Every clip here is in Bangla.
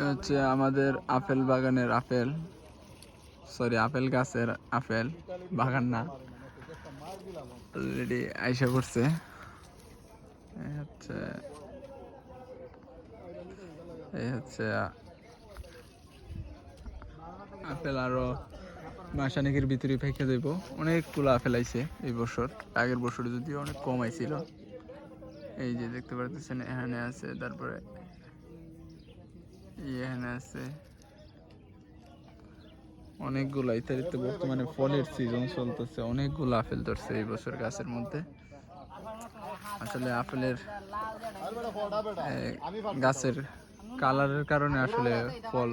হচ্ছে আমাদের আপেল বাগানের আপেল, সরি আপেল গাছের আপেল, বাগান না, অলরেডি আইসা পড়ছে। এই হচ্ছে আপেল, আরো মাসানিকের ভিতরে ফেঁকে দেব। অনেকগুলো আপেল আইছে এই বছর, আগের বছর যদিও অনেক কম আইছিল। এই যে দেখতে পারতেছেন এখানে আছে, তারপরে এখানে আছে অনেকগুলো। ইত্যাদিতে বর্তমানে ফলের সিজন চলতেছে, অনেকগুলো আপেল ধরছে এই বছর গাছের মধ্যে। আসলে আপেলের গাছের কালারের কারণে আসলে ফল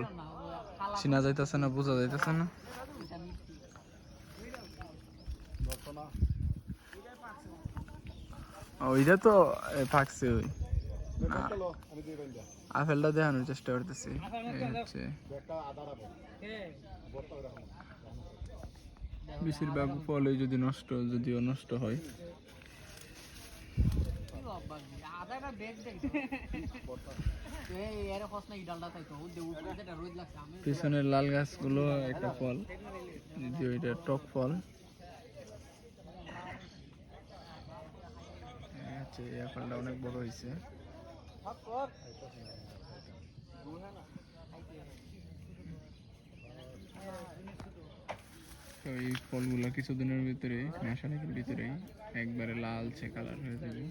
চিনা যাইতেছে না, বোঝা যাইতেছে না। ওইটা তো পাকছে, ওই আপেলটা দেখানোর চেষ্টা করতেছি। বেশিরভাগ ফলে যদি যদিও নষ্ট হয়। পিছনের লাল গাছগুলো একটা ফল, যদিও এটা টক ফল। এই ফলটা অনেক বড় হয়েছে। তো এই ফলগুলো কিছুদিনের ভিতরেই, মাসখানেকের ভিতরেই একবারে লালচে কালার হয়ে যাবে।